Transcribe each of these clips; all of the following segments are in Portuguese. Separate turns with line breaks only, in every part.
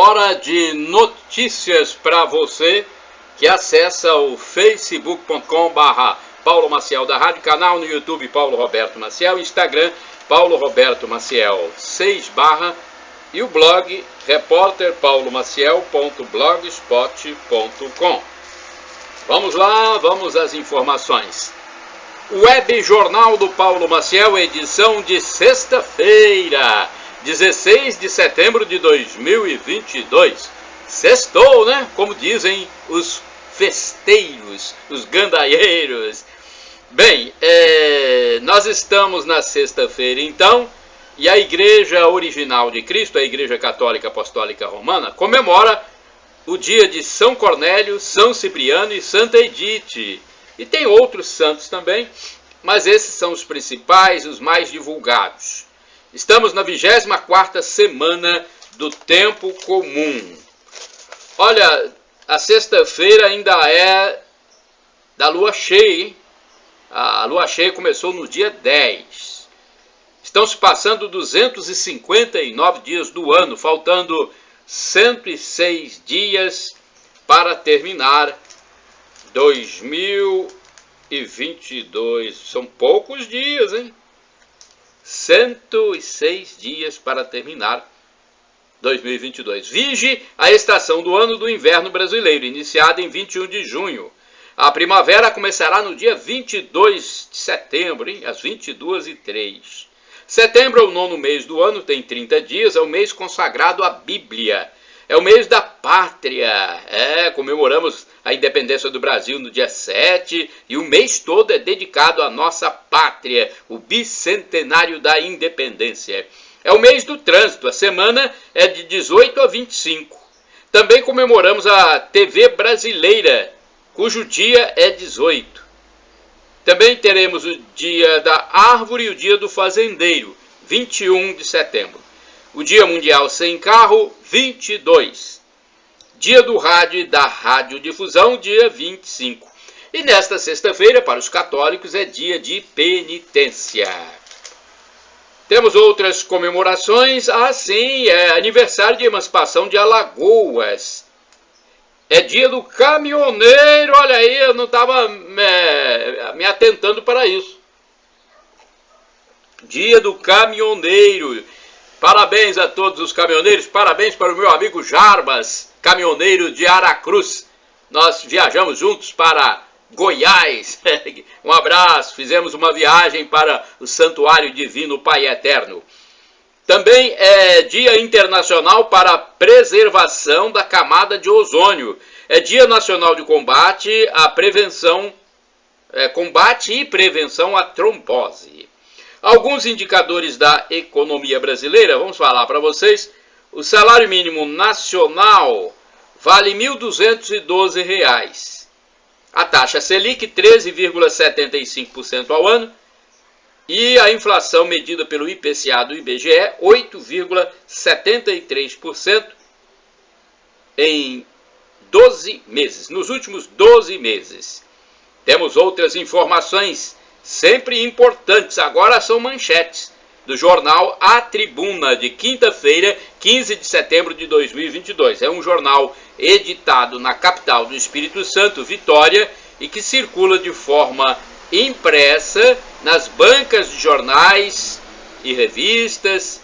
hora de notícias para você que acessa o facebook.com/Paulo Maciel da Rádio, canal no YouTube Paulo Roberto Maciel, Instagram Paulo Roberto Maciel 6/ e o blog repórterpaulomaciel.blogspot.com. Vamos lá, vamos às informações. Web Jornal do Paulo Maciel, edição de sexta-feira, 16 de setembro de 2022. Sextou, né? Como dizem os festeiros, os gandaieiros. Bem, nós estamos na sexta-feira, então, e a Igreja Original de Cristo, a Igreja Católica Apostólica Romana, comemora o dia de São Cornélio, São Cipriano e Santa Edite. E tem outros santos também, mas esses são os principais, os mais divulgados. Estamos na 24ª semana do tempo comum. Olha, a sexta-feira ainda é da lua cheia, hein? A lua cheia começou no dia 10. Estão se passando 259 dias do ano, faltando 106 dias para terminar 2022. São poucos dias, hein? 106 dias para terminar 2022. Vige a estação do ano do inverno brasileiro, iniciada em 21 de junho. A primavera começará no dia 22 de setembro, hein? Às 22h03. Setembro é o 9º mês do ano, tem 30 dias, é o mês consagrado à Bíblia. É o mês da pátria. Comemoramos a independência do Brasil no dia 7 e o mês todo é dedicado à nossa pátria, o bicentenário da independência. É o mês do trânsito, a semana é de 18 a 25. Também comemoramos a TV brasileira, cujo dia é 18. Também teremos o dia da árvore e o dia do fazendeiro, 21 de setembro. O Dia Mundial Sem Carro, 22. Dia do Rádio e da Radiodifusão, dia 25. E nesta sexta-feira, para os católicos, é dia de penitência. Temos outras comemorações. Sim, é aniversário de emancipação de Alagoas. É dia do caminhoneiro. Olha aí, eu não estava me atentando para isso. Dia do caminhoneiro. Parabéns a todos os caminhoneiros, parabéns para o meu amigo Jarbas, caminhoneiro de Aracruz. Nós viajamos juntos para Goiás. Um abraço, fizemos uma viagem para o Santuário Divino Pai Eterno. Também é Dia Internacional para a Preservação da Camada de Ozônio. É Dia Nacional de Combate à Prevenção, Combate e Prevenção à Trombose. Alguns indicadores da economia brasileira, vamos falar para vocês. O salário mínimo nacional vale R$ 1.212. A taxa Selic, 13,75% ao ano. E a inflação medida pelo IPCA do IBGE, 8,73% em 12 meses, nos últimos 12 meses. Temos outras informações sempre importantes, agora são manchetes do jornal A Tribuna, de quinta-feira, 15 de setembro de 2022. É um jornal editado na capital do Espírito Santo, Vitória, e que circula de forma impressa nas bancas de jornais e revistas,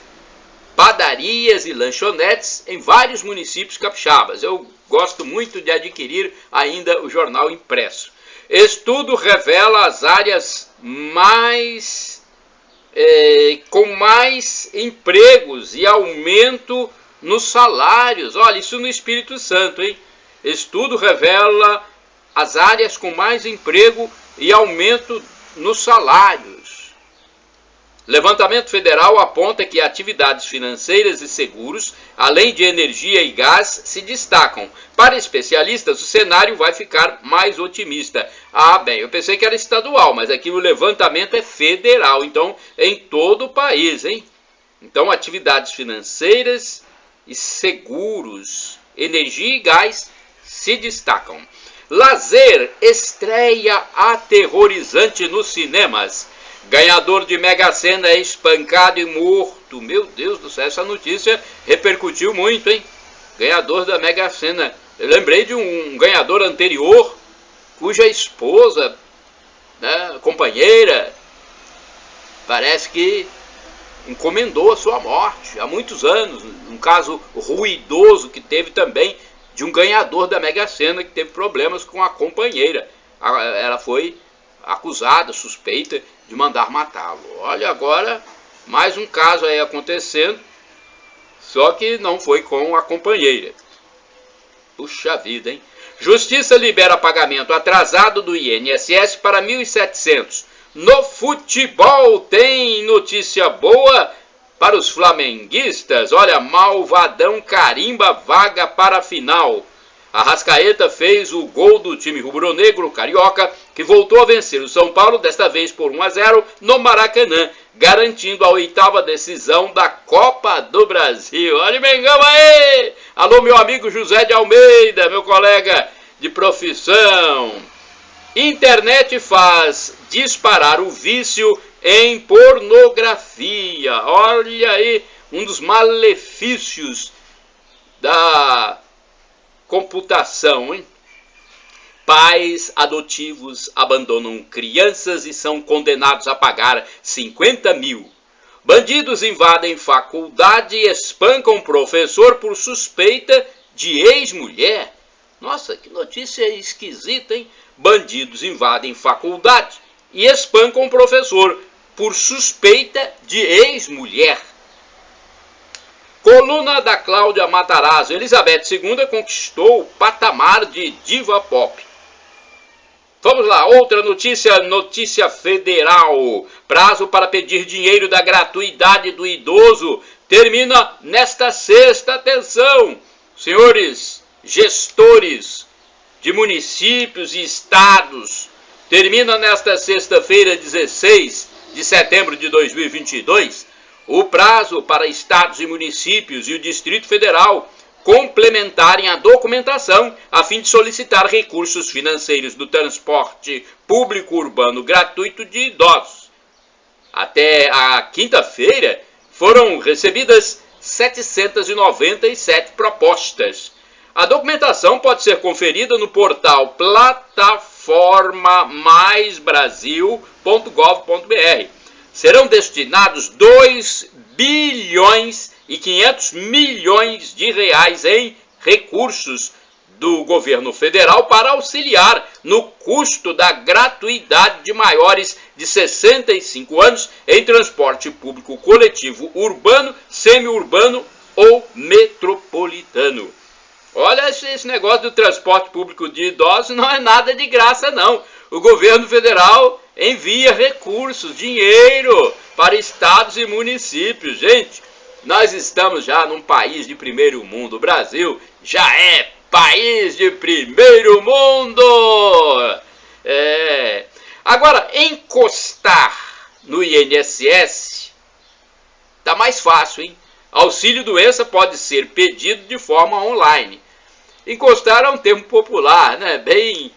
padarias e lanchonetes em vários municípios capixabas. Eu gosto muito de adquirir ainda o jornal impresso. Estudo revela as áreas com mais empregos e aumento nos salários. Olha, isso no Espírito Santo, hein? Estudo revela as áreas com mais emprego e aumento nos salários. Levantamento federal aponta que atividades financeiras e seguros, além de energia e gás, se destacam. Para especialistas, o cenário vai ficar mais otimista. Bem, eu pensei que era estadual, mas aqui o levantamento é federal, então em todo o país, hein? Então, atividades financeiras e seguros, energia e gás se destacam. Lazer estreia aterrorizante nos cinemas. Ganhador de Mega Sena é espancado e morto. Meu Deus do céu, essa notícia repercutiu muito, hein? ganhador da Mega Sena. Eu lembrei de um ganhador anterior, cuja esposa, né, companheira, parece que encomendou a sua morte há muitos anos. Um caso ruidoso que teve também de um ganhador da Mega Sena que teve problemas com a companheira. Ela foi acusada, suspeita de mandar matá-lo. Olha, agora mais um caso aí acontecendo, só que não foi com a companheira. Puxa vida, hein? Justiça libera pagamento atrasado do INSS para 1.700. No futebol tem notícia boa para os flamenguistas. Olha, Malvadão carimba vaga para a final. Arrascaeta fez o gol do time rubro-negro carioca, que voltou a vencer o São Paulo, desta vez por 1-0 no Maracanã, garantindo a 8ª decisão da Copa do Brasil. Olha o Mengão aí! Alô, meu amigo José de Almeida, meu colega de profissão. Internet faz disparar o vício em pornografia. Olha aí, um dos malefícios da computação, hein? Pais adotivos abandonam crianças e são condenados a pagar 50 mil. Bandidos invadem faculdade e espancam professor por suspeita de ex-mulher. Nossa, que notícia esquisita, hein? Bandidos invadem faculdade e espancam professor por suspeita de ex-mulher. Coluna da Cláudia Matarazzo. Elizabeth II conquistou o patamar de diva pop. Vamos lá, outra notícia federal. Prazo para pedir dinheiro da gratuidade do idoso termina nesta sexta. Atenção, senhores gestores de municípios e estados. Termina nesta sexta-feira, 16 de setembro de 2022, o prazo para estados e municípios e o Distrito Federal complementarem a documentação a fim de solicitar recursos financeiros do transporte público urbano gratuito de idosos. Até a quinta-feira foram recebidas 797 propostas. A documentação pode ser conferida no portal plataformamaisbrasil.gov.br. Serão destinados 2 bilhões e 500 milhões de reais em recursos do governo federal para auxiliar no custo da gratuidade de maiores de 65 anos em transporte público coletivo urbano, semiurbano ou metropolitano. Olha, esse negócio do transporte público de idosos não é nada de graça, não. O governo federal envia recursos, dinheiro para estados e municípios. Gente, nós estamos já num país de primeiro mundo. O Brasil já é país de primeiro mundo. Agora, encostar no INSS tá mais fácil, hein? Auxílio-doença pode ser pedido de forma online. Encostar é um termo popular, né? Bem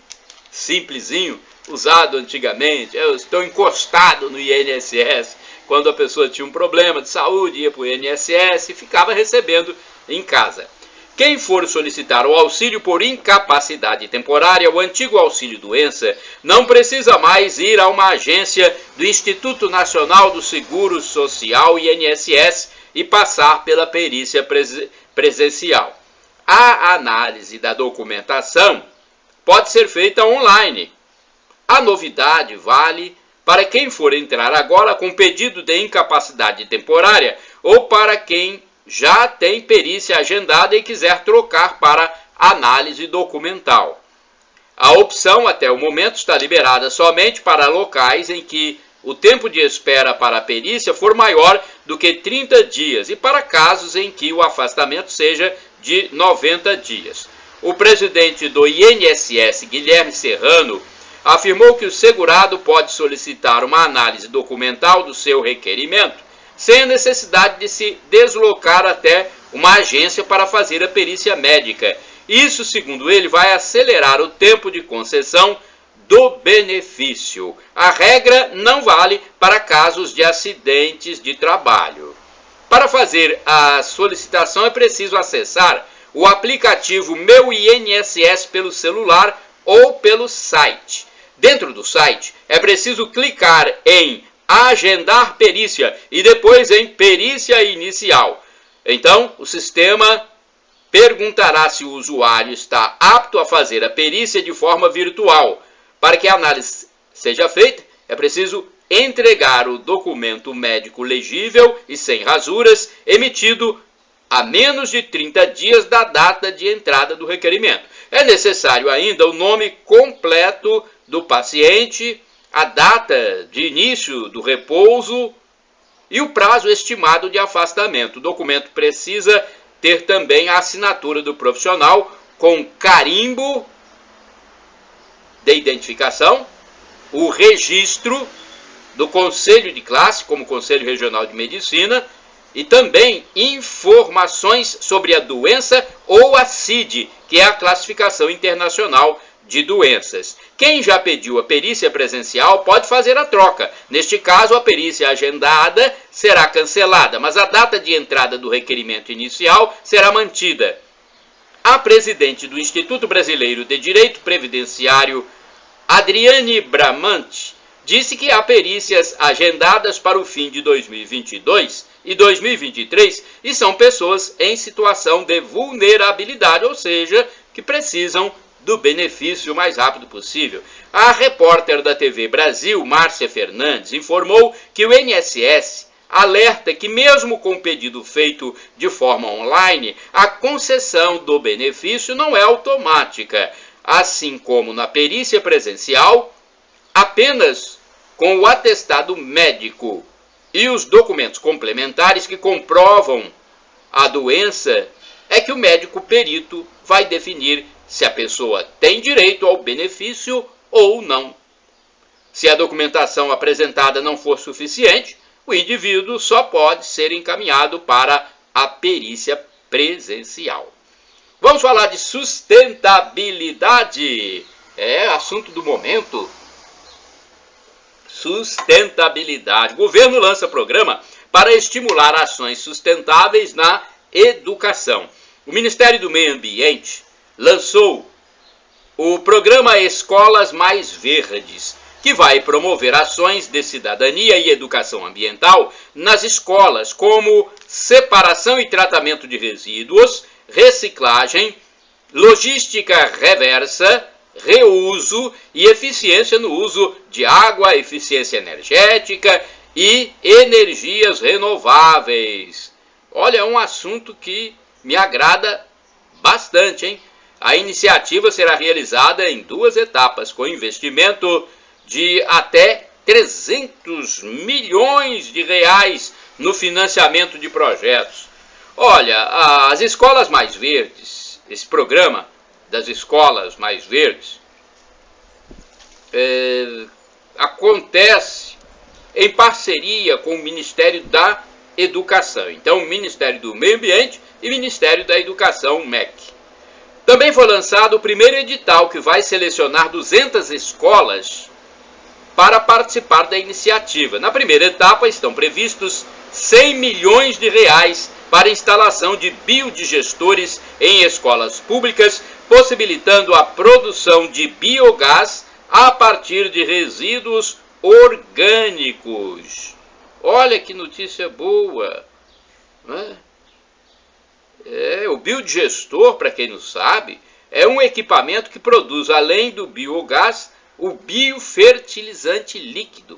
simplesinho, usado antigamente. Eu estou encostado no INSS. Quando a pessoa tinha um problema de saúde, ia para o INSS e ficava recebendo em casa. Quem for solicitar o auxílio por incapacidade temporária, o antigo auxílio-doença, não precisa mais ir a uma agência do Instituto Nacional do Seguro Social, INSS, e passar pela perícia presencial. A análise da documentação pode ser feita online. A novidade vale para quem for entrar agora com pedido de incapacidade temporária ou para quem já tem perícia agendada e quiser trocar para análise documental. A opção até o momento está liberada somente para locais em que o tempo de espera para a perícia for maior do que 30 dias e para casos em que o afastamento seja de 90 dias. O presidente do INSS, Guilherme Serrano, afirmou que o segurado pode solicitar uma análise documental do seu requerimento sem a necessidade de se deslocar até uma agência para fazer a perícia médica. Isso, segundo ele, vai acelerar o tempo de concessão do benefício. A regra não vale para casos de acidentes de trabalho. Para fazer a solicitação é preciso acessar o aplicativo Meu INSS pelo celular ou pelo site. Dentro do site, é preciso clicar em Agendar Perícia e depois em Perícia Inicial. Então, o sistema perguntará se o usuário está apto a fazer a perícia de forma virtual. Para que a análise seja feita, é preciso entregar o documento médico legível e sem rasuras, emitido a menos de 30 dias da data de entrada do requerimento. É necessário ainda o nome completo do paciente, a data de início do repouso e o prazo estimado de afastamento. O documento precisa ter também a assinatura do profissional com carimbo de identificação, o registro do Conselho de Classe, como Conselho Regional de Medicina, e também informações sobre a doença ou a CID, que é a Classificação Internacional de Doenças. Quem já pediu a perícia presencial pode fazer a troca. Neste caso, a perícia agendada será cancelada, mas a data de entrada do requerimento inicial será mantida. A presidente do Instituto Brasileiro de Direito Previdenciário, Adriane Bramante, disse que há perícias agendadas para o fim de 2022 e 2023 e são pessoas em situação de vulnerabilidade, ou seja, que precisam do benefício o mais rápido possível. A repórter da TV Brasil, Márcia Fernandes, informou que o INSS alerta que mesmo com o pedido feito de forma online, a concessão do benefício não é automática. Assim como na perícia presencial, apenas com o atestado médico e os documentos complementares que comprovam a doença é que o médico perito vai definir se a pessoa tem direito ao benefício ou não. Se a documentação apresentada não for suficiente, o indivíduo só pode ser encaminhado para a perícia presencial. Vamos falar de sustentabilidade. É assunto do momento. Sustentabilidade. O governo lança programa para estimular ações sustentáveis na educação. O Ministério do Meio Ambiente lançou o programa Escolas Mais Verdes, que vai promover ações de cidadania e educação ambiental nas escolas, como separação e tratamento de resíduos, reciclagem, logística reversa, reuso e eficiência no uso de água, eficiência energética e energias renováveis. Olha, é um assunto que me agrada bastante, hein? A iniciativa será realizada em 2 etapas, com investimento de até 300 milhões de reais no financiamento de projetos. Olha, as escolas mais verdes, esse programa das escolas mais verdes, acontece em parceria com o Ministério da Educação. Então, o Ministério do Meio Ambiente e o Ministério da Educação, MEC. Também foi lançado o primeiro edital que vai selecionar 200 escolas para participar da iniciativa. Na primeira etapa estão previstos 100 milhões de reais para instalação de biodigestores em escolas públicas, possibilitando a produção de biogás a partir de resíduos orgânicos. Olha que notícia boa, né? O biodigestor, para quem não sabe, é um equipamento que produz, além do biogás, o biofertilizante líquido.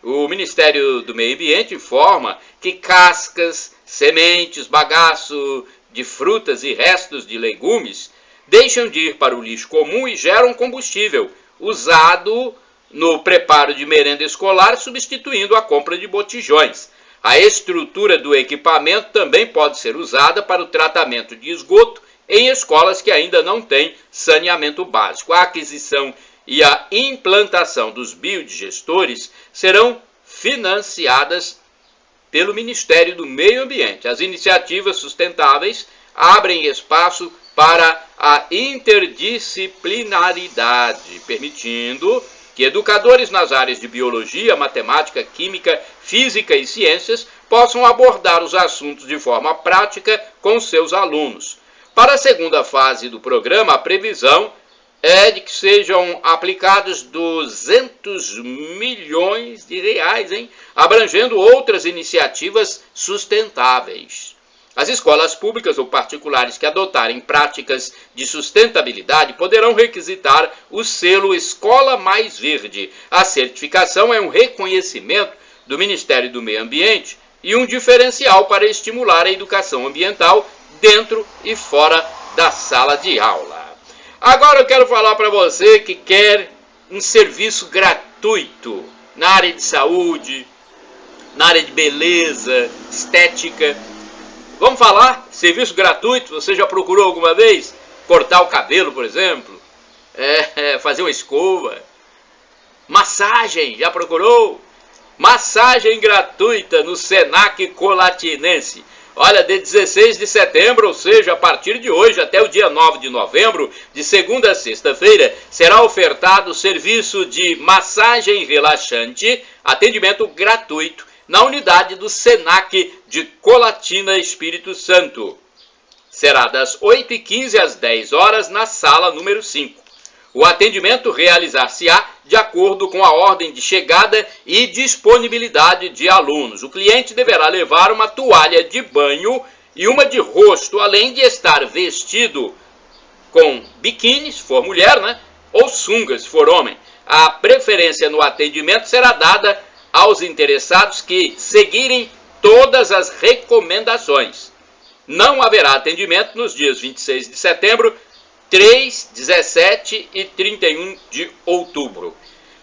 O Ministério do Meio Ambiente informa que cascas, sementes, bagaço de frutas e restos de legumes deixam de ir para o lixo comum e geram combustível usado no preparo de merenda escolar, substituindo a compra de botijões. A estrutura do equipamento também pode ser usada para o tratamento de esgoto em escolas que ainda não têm saneamento básico. A aquisição e a implantação dos biodigestores serão financiadas pelo Ministério do Meio Ambiente. As iniciativas sustentáveis abrem espaço para a interdisciplinaridade, permitindo que educadores nas áreas de biologia, matemática, química, física e ciências possam abordar os assuntos de forma prática com seus alunos. Para a segunda fase do programa, a previsão é de que sejam aplicados 200 milhões de reais, abrangendo outras iniciativas sustentáveis. As escolas públicas ou particulares que adotarem práticas de sustentabilidade poderão requisitar o selo Escola Mais Verde. A certificação é um reconhecimento do Ministério do Meio Ambiente e um diferencial para estimular a educação ambiental dentro e fora da sala de aula. Agora eu quero falar para você que quer um serviço gratuito na área de saúde, na área de beleza, estética. Vamos falar? Serviço gratuito, você já procurou alguma vez? Cortar o cabelo, por exemplo? Fazer uma escova? Massagem, já procurou? Massagem gratuita no Senac Colatinense. Olha, de 16 de setembro, ou seja, a partir de hoje até o dia 9 de novembro, de segunda a sexta-feira, será ofertado o serviço de massagem relaxante, atendimento gratuito, na unidade do Senac de Colatina, Espírito Santo. Será das 8h15 às 10 horas na sala número 5. O atendimento realizar-se-á de acordo com a ordem de chegada e disponibilidade de alunos. O cliente deverá levar uma toalha de banho e uma de rosto, além de estar vestido com biquíni, se for mulher, ou sunga, se for homem. A preferência no atendimento será dada aos interessados que seguirem todas as recomendações. Não haverá atendimento nos dias 26 de setembro, 3, 17 e 31 de outubro.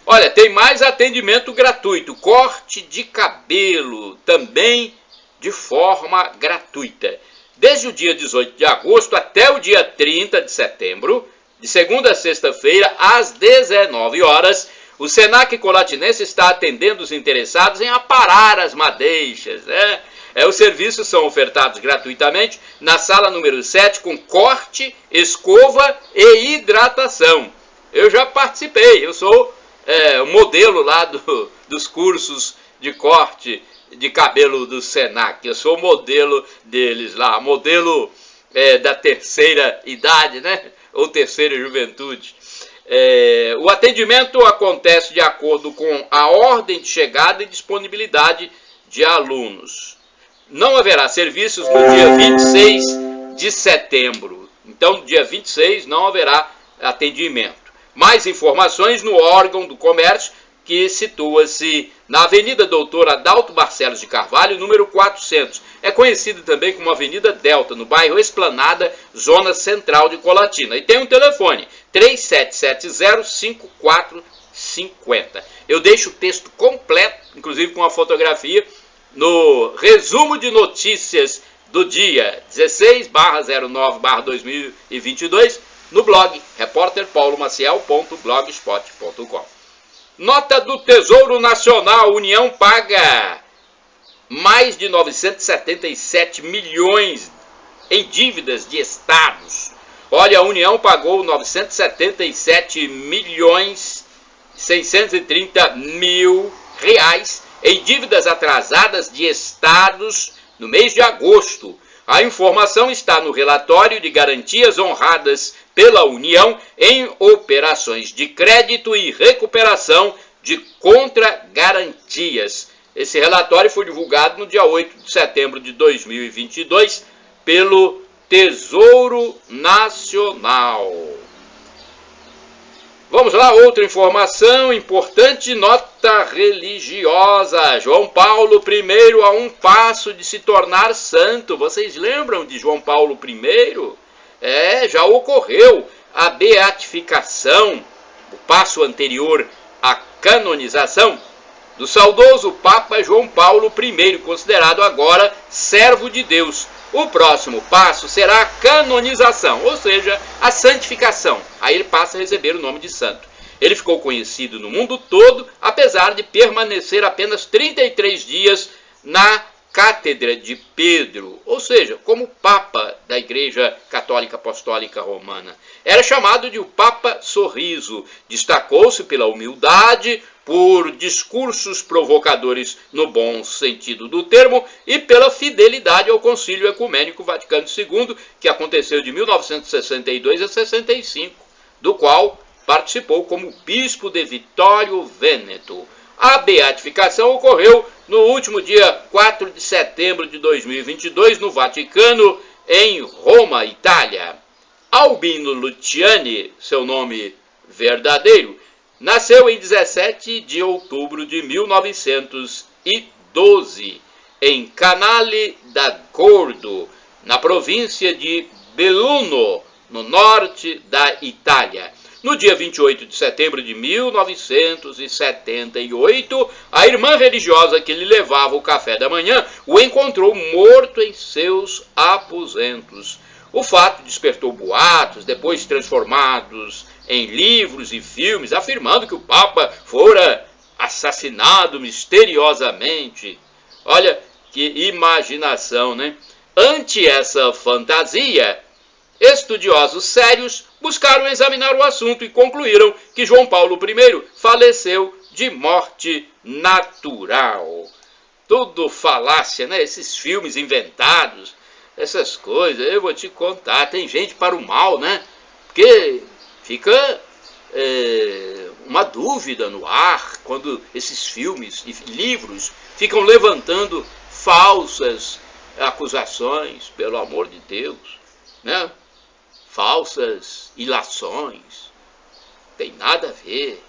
Olha, tem mais atendimento gratuito, corte de cabelo, também de forma gratuita. Desde o dia 18 de agosto até o dia 30 de setembro, de segunda a sexta-feira, às 19 horas, o Senac Colatinense está atendendo os interessados em aparar as madeixas, Os serviços são ofertados gratuitamente na sala número 7 com corte, escova e hidratação. Eu já participei, eu sou o modelo lá dos cursos de corte de cabelo do Senac. Eu sou o modelo deles lá, modelo da terceira idade, ou terceira juventude. O atendimento acontece de acordo com a ordem de chegada e disponibilidade de alunos. Não haverá serviços no dia 26 de setembro. Então, no dia 26 não haverá atendimento. Mais informações no órgão do comércio, que situa-se na Avenida Doutor Adalto Barcelos de Carvalho, número 400. É conhecido também como Avenida Delta, no bairro Esplanada, zona central de Colatina. E tem um telefone, 3770-5450. Eu deixo o texto completo, inclusive com a fotografia, no resumo de notícias do dia 16/09/2022, no blog repórterpaulomaciel.blogspot.com. Nota do Tesouro Nacional: União paga mais de 977 milhões em dívidas de estados. Olha, a União pagou 977 milhões 630 mil reais em dívidas atrasadas de estados no mês de agosto. A informação está no relatório de garantias honradas pela União em operações de crédito e recuperação de contragarantias. Esse relatório foi divulgado no dia 8 de setembro de 2022 pelo Tesouro Nacional. Vamos lá, outra informação importante, nota religiosa. João Paulo I a um passo de se tornar santo. Vocês lembram de João Paulo I? Já ocorreu a beatificação, o passo anterior à canonização, do saudoso Papa João Paulo I, considerado agora servo de Deus. O próximo passo será a canonização, ou seja, a santificação. Aí ele passa a receber o nome de santo. Ele ficou conhecido no mundo todo, apesar de permanecer apenas 33 dias na Cátedra de Pedro, ou seja, como Papa da Igreja Católica Apostólica Romana. Era chamado de o Papa Sorriso. Destacou-se pela humildade, por discursos provocadores no bom sentido do termo e pela fidelidade ao Concílio Ecumênico Vaticano II, que aconteceu de 1962 a 65, do qual participou como bispo de Vittorio Veneto. A beatificação ocorreu no último dia 4 de setembro de 2022, no Vaticano, em Roma, Itália. Albino Luciani, seu nome verdadeiro, nasceu em 17 de outubro de 1912, em Canale d'Agordo, na província de Belluno, no norte da Itália. No dia 28 de setembro de 1978, a irmã religiosa que lhe levava o café da manhã o encontrou morto em seus aposentos. O fato despertou boatos, depois transformados em livros e filmes, afirmando que o Papa fora assassinado misteriosamente. Olha que imaginação, né? Ante essa fantasia, estudiosos sérios buscaram examinar o assunto e concluíram que João Paulo I faleceu de morte natural. Tudo falácia, né? Esses filmes inventados, essas coisas, eu vou te contar, tem gente para o mal, né? Porque fica uma dúvida no ar quando esses filmes e livros ficam levantando falsas acusações, pelo amor de Deus, né? Falsas ilações, tem nada a ver.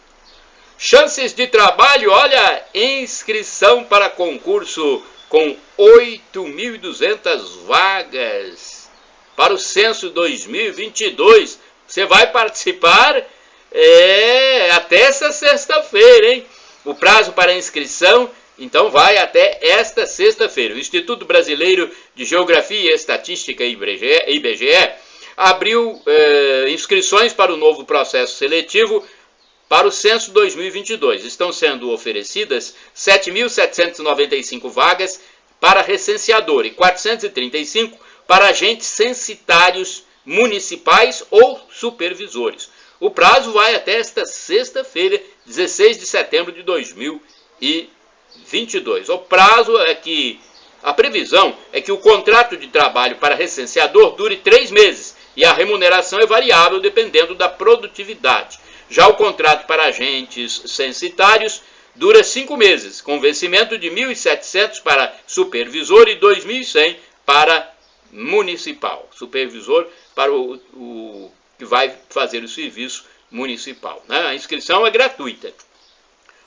Chances de trabalho, olha, inscrição para concurso com 8.200 vagas para o censo 2022. Você vai participar até essa sexta-feira, hein? O prazo para inscrição, então, vai até esta sexta-feira. O Instituto Brasileiro de Geografia e Estatística, IBGE, abriu inscrições para o novo processo seletivo para o censo 2022. Estão sendo oferecidas 7.795 vagas para recenseador e 435 para agentes censitários municipais ou supervisores. O prazo vai até esta sexta-feira, 16 de setembro de 2022. O prazo a previsão é que o contrato de trabalho para recenseador dure 3 meses e a remuneração é variável dependendo da produtividade. Já o contrato para agentes censitários dura 5 meses, com vencimento de 1.700 para supervisor e 2.100 para municipal. Supervisor para o que vai fazer o serviço municipal, né? A inscrição é gratuita.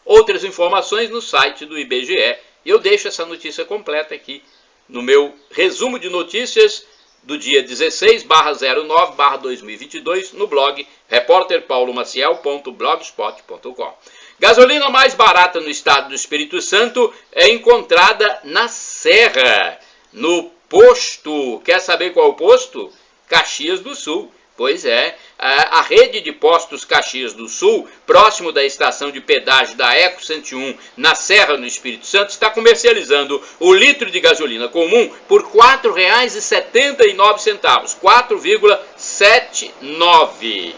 Outras informações no site do IBGE. Eu deixo essa notícia completa aqui no meu resumo de notícias do dia 16/09/2022 no blog repórterpaulomaciel.blogspot.com. Gasolina mais barata no estado do Espírito Santo é encontrada na Serra, no posto. Quer saber qual é o posto? Caxias do Sul. Pois é, a rede de postos Caxias do Sul, próximo da estação de pedágio da Eco 101, na Serra, no Espírito Santo, está comercializando o litro de gasolina comum por R$ 4,79, 4,79.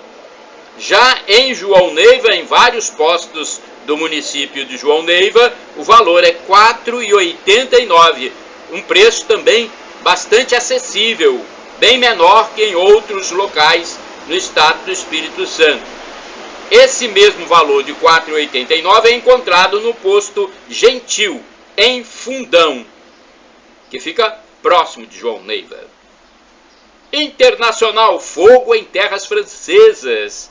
Já em João Neiva, em vários postos do município de João Neiva, o valor é R$ 4,89, um preço também bastante acessível, bem menor que em outros locais no estado do Espírito Santo. Esse mesmo valor de R$ 4,89 é encontrado no posto Gentil, em Fundão, que fica próximo de João Neiva. Internacional, fogo em terras francesas.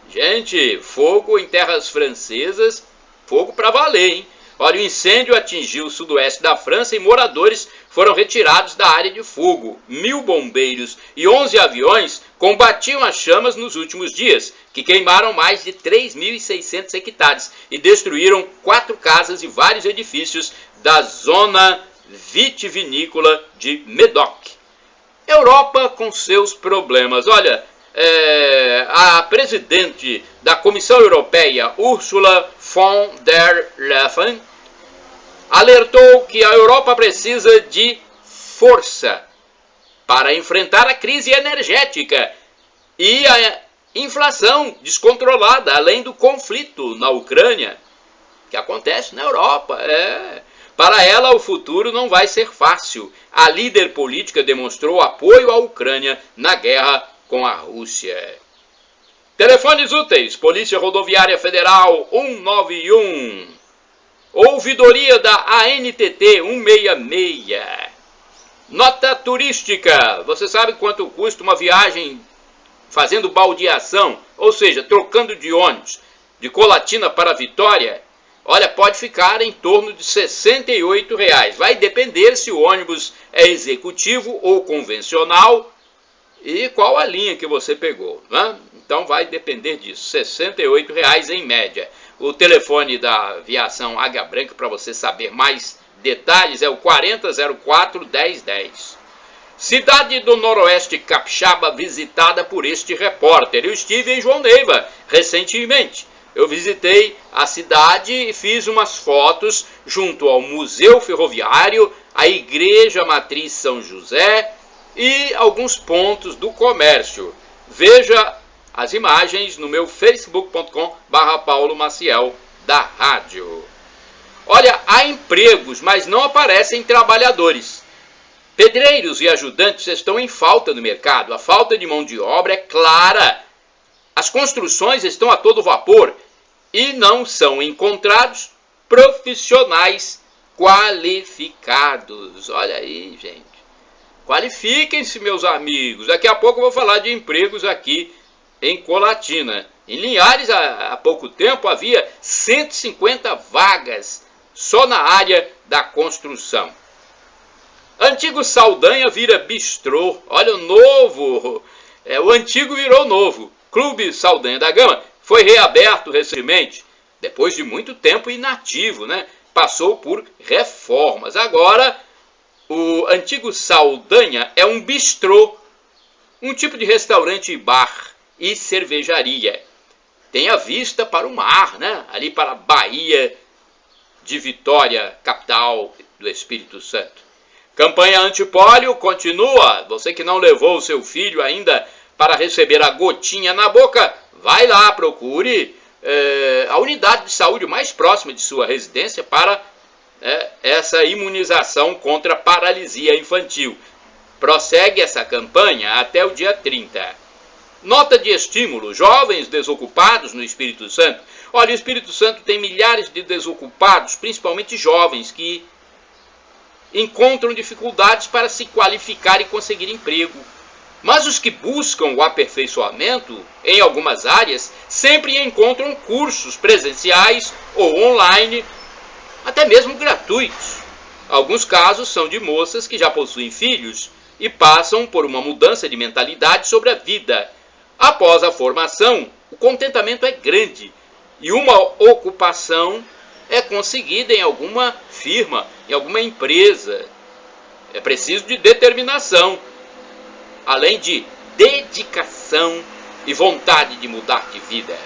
Gente, fogo em terras francesas, fogo para valer, hein? Olha, o incêndio atingiu o sudoeste da França e moradores foram retirados da área de fogo. 1.000 bombeiros e 11 aviões combatiam as chamas nos últimos dias, que queimaram mais de 3.600 hectares e destruíram 4 casas e vários edifícios da zona vitivinícola de Médoc. Europa com seus problemas. Olha, a presidente da Comissão Europeia, Ursula von der Leyen, alertou que a Europa precisa de força para enfrentar a crise energética e a inflação descontrolada, além do conflito na Ucrânia, que acontece na Europa. Para ela, o futuro não vai ser fácil. A líder política demonstrou apoio à Ucrânia na guerra com a Rússia. Telefones úteis, Polícia Rodoviária Federal 191, ouvidoria da ANTT 166. Nota turística, você sabe quanto custa uma viagem fazendo baldeação, ou seja, trocando de ônibus, de Colatina para Vitória? Olha, pode ficar em torno de R$ 68. Vai depender se o ônibus é executivo ou convencional e qual a linha que você pegou, né? Então vai depender disso, R$ 68 em média. O telefone da aviação Águia Branca, para você saber mais detalhes, é o 4004-1010. Cidade do Noroeste Capixaba visitada por este repórter. Eu estive em João Neiva recentemente. Eu visitei a cidade e fiz umas fotos junto ao Museu Ferroviário, a Igreja Matriz São José e alguns pontos do comércio. Veja as imagens no meu facebook.com/Paulo Maciel da rádio. Olha, há empregos, mas não aparecem trabalhadores. Pedreiros e ajudantes estão em falta no mercado. A falta de mão de obra é clara. As construções estão a todo vapor e não são encontrados profissionais qualificados. Olha aí, gente. Qualifiquem-se, meus amigos. Daqui a pouco eu vou falar de empregos aqui em Colatina. Em Linhares, há pouco tempo, havia 150 vagas só na área da construção. Antigo Saldanha vira bistrô. Olha, o novo. O antigo virou novo. Clube Saldanha da Gama foi reaberto recentemente, depois de muito tempo inativo, né? Passou por reformas. Agora, o antigo Saldanha é um bistrô, um tipo de restaurante e bar e cervejaria. Tem a vista para o mar, né? Ali para a Bahia de Vitória, capital do Espírito Santo. Campanha antipólio continua. Você que não levou o seu filho ainda para receber a gotinha na boca, vai lá, procure a unidade de saúde mais próxima de sua residência para essa imunização contra a paralisia infantil. Prossegue essa campanha até o dia 30. Nota de estímulo, jovens desocupados no Espírito Santo. Olha, o Espírito Santo tem milhares de desocupados, principalmente jovens, que encontram dificuldades para se qualificar e conseguir emprego. Mas os que buscam o aperfeiçoamento em algumas áreas sempre encontram cursos presenciais ou online, até mesmo gratuitos. Alguns casos são de moças que já possuem filhos e passam por uma mudança de mentalidade sobre a vida. Após a formação, o contentamento é grande e uma ocupação é conseguida em alguma firma, em alguma empresa. É preciso de determinação, além de dedicação e vontade de mudar de vida.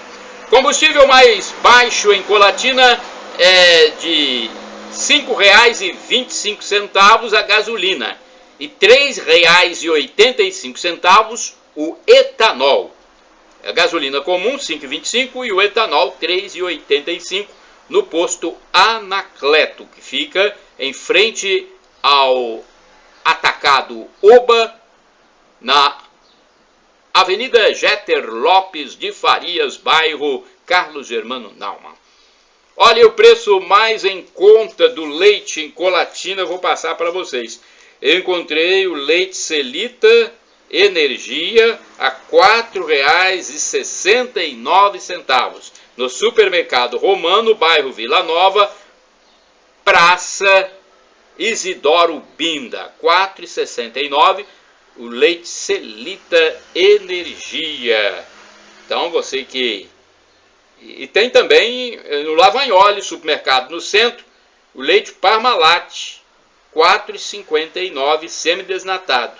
Combustível mais baixo em Colatina é de R$ 5,25 a gasolina e R$ 3,85 o etanol. A gasolina comum R$ 5,25 e o etanol R$ 3,85 no posto Anacleto, que fica em frente ao Atacado Oba, na Avenida Jeter Lopes de Farias, bairro Carlos Germano Naumann. Olha, o preço mais em conta do leite em Colatina eu vou passar para vocês. Eu encontrei o leite Celita Energia a R$ 4,69 no supermercado Romano, bairro Vila Nova, Praça Isidoro Binda, R$ 4,69 o leite Celita Energia. Então você que... E tem também no Lavagnoli, supermercado no centro, o leite Parmalat, R$ 4,59 semidesnatado.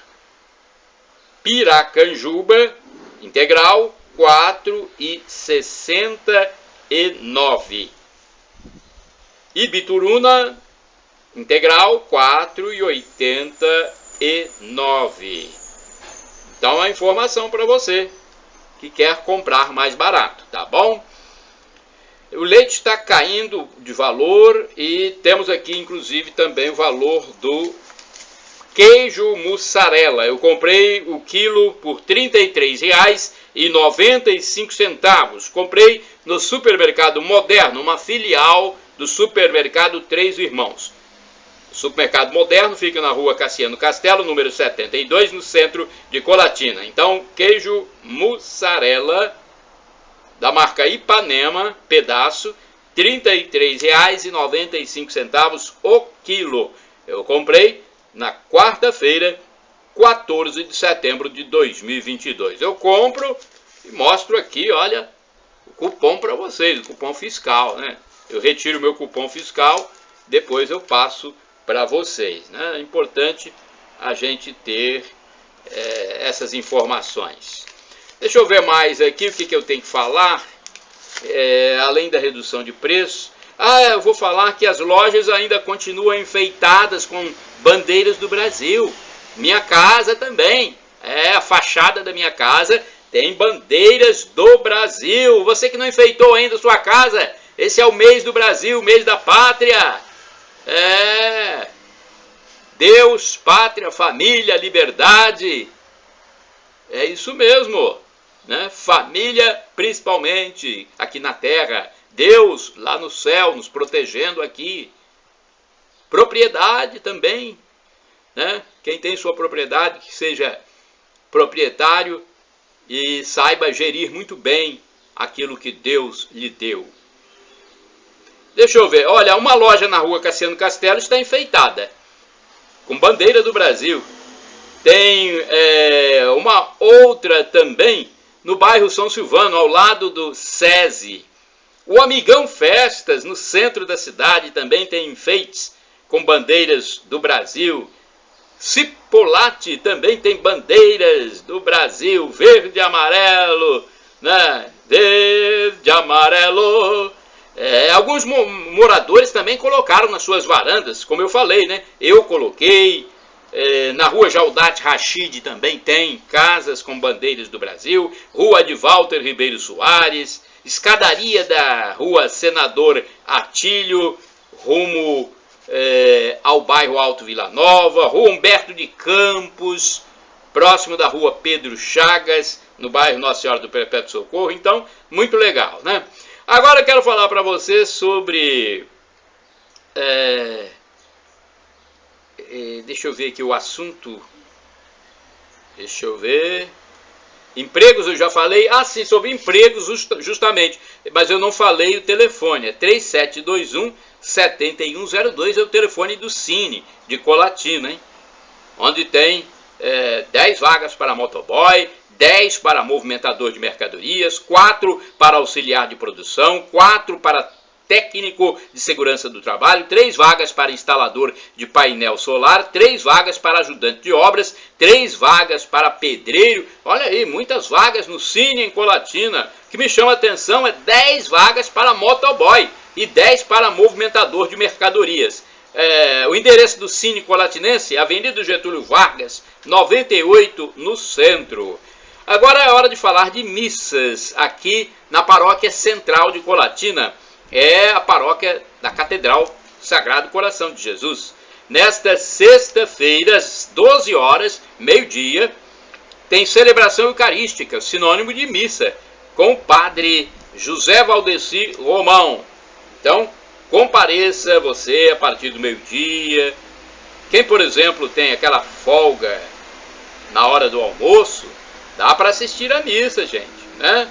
Piracanjuba integral, R$ 4,69. Ibituruna, Integral, R$ 4,89. Então, a informação para você que quer comprar mais barato, tá bom? O leite está caindo de valor e temos aqui, inclusive, também o valor do queijo mussarela. Eu comprei o quilo por R$ 33,95. Comprei no Supermercado Moderno, uma filial do Supermercado Três Irmãos. O Supermercado Moderno fica na rua Cassiano Castelo, número 72, no centro de Colatina. Então, queijo mussarela da marca Ipanema, pedaço, R$ 33,95 o quilo. Eu comprei na quarta-feira, 14 de setembro de 2022. Eu compro e mostro aqui, olha, o cupom para vocês, o cupom fiscal, né? Eu retiro o meu cupom fiscal, depois eu passo para vocês, né? É importante a gente ter essas informações. Deixa eu ver mais aqui o que eu tenho que falar, além da redução de preço. Eu vou falar que as lojas ainda continuam enfeitadas com bandeiras do Brasil. Minha casa também, a fachada da minha casa tem bandeiras do Brasil. Você que não enfeitou ainda sua casa, esse é o mês do Brasil, o mês da pátria. Deus, pátria, família, liberdade. É isso mesmo, né? Família principalmente aqui na terra. Deus lá no céu nos protegendo aqui. Propriedade também, né? Quem tem sua propriedade, que seja proprietário e saiba gerir muito bem aquilo que Deus lhe deu. Deixa eu ver, olha, uma loja na rua Cassiano Castelo está enfeitada com bandeira do Brasil. Tem uma outra também no bairro São Silvano, ao lado do SESI. O Amigão Festas, no centro da cidade, também tem enfeites com bandeiras do Brasil. Cipolate também tem bandeiras do Brasil, verde e amarelo, né? Verde e amarelo. Alguns moradores também colocaram nas suas varandas, como eu falei, né? Eu coloquei. Na rua Jaldate Rachid também tem casas com bandeiras do Brasil. Rua de Walter Ribeiro Soares, escadaria da rua Senador Atílio, rumo ao bairro Alto Vila Nova, rua Humberto de Campos, próximo da rua Pedro Chagas, no bairro Nossa Senhora do Perpétuo Socorro. Então, muito legal, né? Agora eu quero falar para você sobre... deixa eu ver aqui o assunto. Deixa eu ver. Empregos eu já falei. Sim, sobre empregos justamente. Mas eu não falei o telefone. É 3721-7102. É o telefone do Cine de Colatina, hein? Onde tem 10 vagas para motoboy, 10 para movimentador de mercadorias, 4 para auxiliar de produção, 4 para técnico de segurança do trabalho, 3 vagas para instalador de painel solar, 3 vagas para ajudante de obras, 3 vagas para pedreiro. Olha aí, muitas vagas no Cine em Colatina. O que me chama a atenção é 10 vagas para motoboy e 10 para movimentador de mercadorias. O endereço do Cine Colatinense, Avenida Getúlio Vargas, 98, no centro. Agora é hora de falar de missas aqui na Paróquia Central de Colatina. É a paróquia da Catedral Sagrado Coração de Jesus. Nesta sexta-feira, às 12 horas, meio-dia, tem celebração eucarística, sinônimo de missa, com o padre José Valdeci Romão. Então, compareça você a partir do meio-dia. Quem, por exemplo, tem aquela folga na hora do almoço, dá para assistir a missa, gente, né?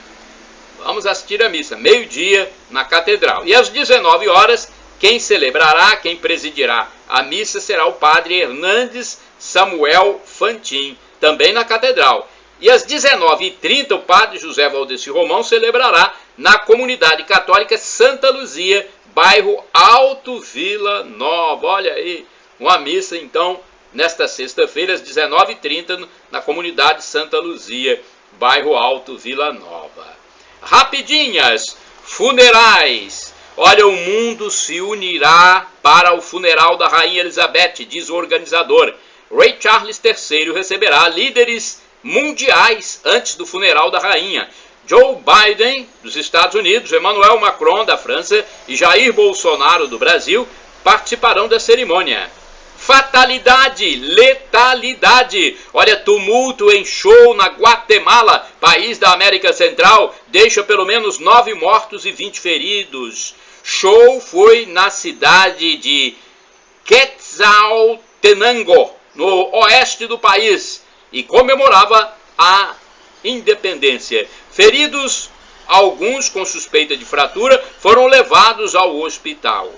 Vamos assistir a missa, meio-dia, na Catedral. E às 19 horas, quem celebrará, quem presidirá a missa será o padre Hernandes Samuel Fantin, também na Catedral. E às 19h30, o padre José Valdeci Romão celebrará na Comunidade Católica Santa Luzia, bairro Alto Vila Nova. Olha aí, uma missa, então, nesta sexta-feira, às 19h30, na Comunidade Santa Luzia, bairro Alto Vila Nova. Rapidinhas, funerais. Olha, o mundo se unirá para o funeral da Rainha Elizabeth, diz o organizador. Rei Charles III receberá líderes mundiais antes do funeral da rainha. Joe Biden, dos Estados Unidos, Emmanuel Macron, da França, e Jair Bolsonaro, do Brasil, participarão da cerimônia. Fatalidade, letalidade. Olha, tumulto em show na Guatemala, país da América Central, deixa pelo menos 9 mortos e 20 feridos. Show foi na cidade de Quetzaltenango, no oeste do país, e comemorava a independência. Feridos, alguns com suspeita de fratura, foram levados ao hospital.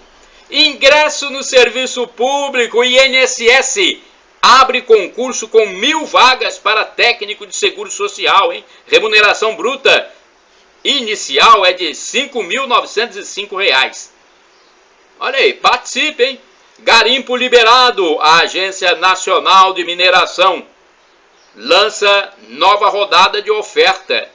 Ingresso no serviço público, INSS, abre concurso com 1.000 vagas para técnico de seguro social, hein? Remuneração bruta inicial é de R$ 5.905. Olha aí, participe, hein? Garimpo liberado, a Agência Nacional de Mineração lança nova rodada de oferta.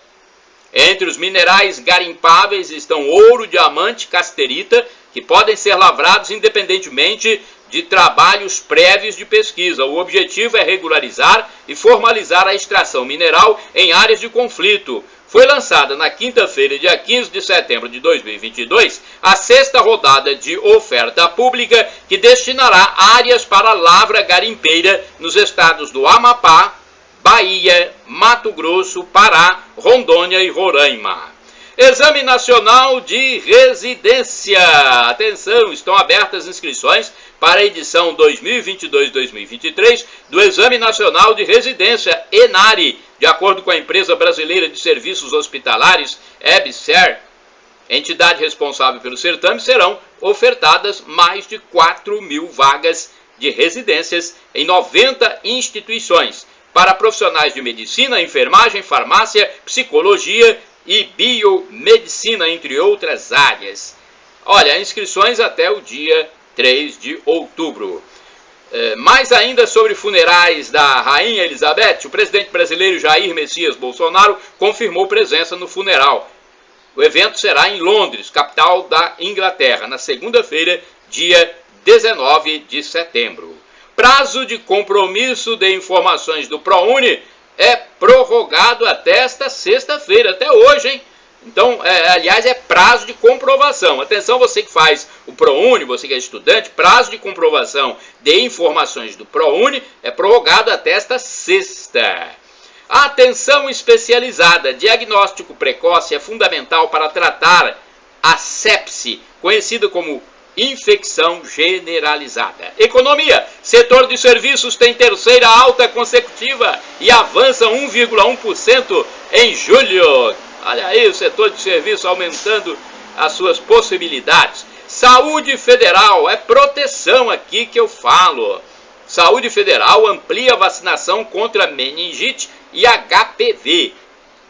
Entre os minerais garimpáveis estão ouro, diamante, casterita, que podem ser lavrados independentemente de trabalhos prévios de pesquisa. O objetivo é regularizar e formalizar a extração mineral em áreas de conflito. Foi lançada na quinta-feira, dia 15 de setembro de 2022, a 6ª rodada de oferta pública que destinará áreas para lavra garimpeira nos estados do Amapá, Bahia, Mato Grosso, Pará, Rondônia e Roraima. Exame Nacional de Residência. Atenção, estão abertas inscrições para a edição 2022-2023 do Exame Nacional de Residência, ENARE, de acordo com a Empresa Brasileira de Serviços Hospitalares, EBSER, entidade responsável pelo certame. Serão ofertadas mais de 4.000 vagas de residências em 90 instituições para profissionais de medicina, enfermagem, farmácia, psicologia e biomedicina, entre outras áreas. Olha, inscrições até o dia 3 de outubro. Mais ainda sobre funerais da Rainha Elizabeth, o presidente brasileiro Jair Messias Bolsonaro confirmou presença no funeral. O evento será em Londres, capital da Inglaterra, na segunda-feira, dia 19 de setembro. Prazo de compromisso de informações do ProUni é prorrogado até esta sexta-feira, até hoje, hein? Então, aliás, é prazo de comprovação. Atenção, você que faz o ProUni, você que é estudante, prazo de comprovação de informações do ProUni é prorrogado até esta sexta. Atenção especializada, diagnóstico precoce é fundamental para tratar a sepse, conhecida como infecção generalizada. Economia. Setor de serviços tem terceira alta consecutiva e avança 1,1% em julho. Olha aí o setor de serviços aumentando as suas possibilidades. Saúde Federal, é proteção aqui que eu falo. Saúde Federal amplia a vacinação contra meningite e HPV.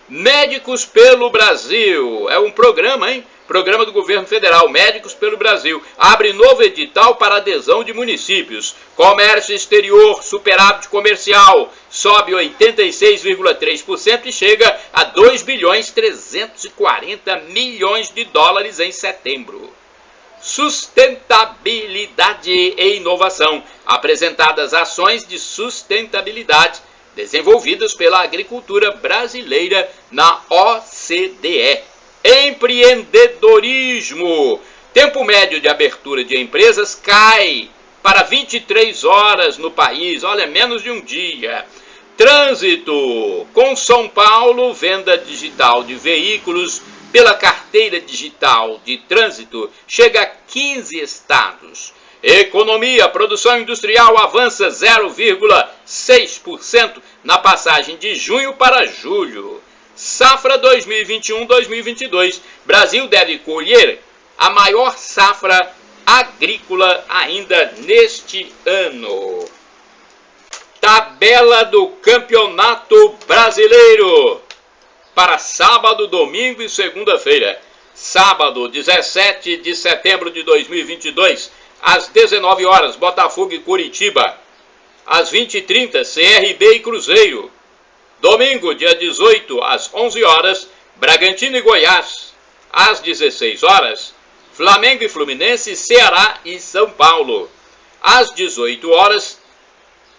Médicos pelo Brasil, é um programa, hein? Programa do Governo Federal, Médicos pelo Brasil, abre novo edital para adesão de municípios. Comércio exterior, superávit comercial, sobe 86,3% e chega a 2.340 bilhões de dólares em setembro. Sustentabilidade e inovação, apresentadas ações de sustentabilidade desenvolvidas pela agricultura brasileira na OCDE. Empreendedorismo. Tempo médio de abertura de empresas cai para 23 horas no país. Olha, menos de um dia. Trânsito. Com São Paulo, venda digital de veículos pela carteira digital de trânsito chega a 15 estados. Economia. Produção industrial avança 0,6% na passagem de junho para julho. Safra 2021-2022. Brasil deve colher a maior safra agrícola ainda neste ano. Tabela do Campeonato Brasileiro para sábado, domingo e segunda-feira. Sábado, 17 de setembro de 2022, às 19 horas, Botafogo e Curitiba. Às 20h30, CRB e Cruzeiro. Domingo, dia 18, às 11 horas, Bragantino e Goiás. Às 16 horas, Flamengo e Fluminense, Ceará e São Paulo. Às 18 horas,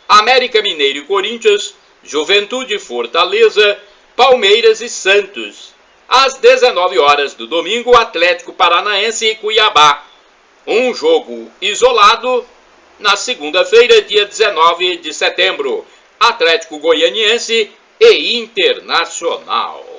América Mineiro e Corinthians, Juventude e Fortaleza, Palmeiras e Santos. Às 19 horas do domingo, Atlético Paranaense e Cuiabá. Um jogo isolado na segunda-feira, dia 19 de setembro. Atlético Goianiense e Internacional.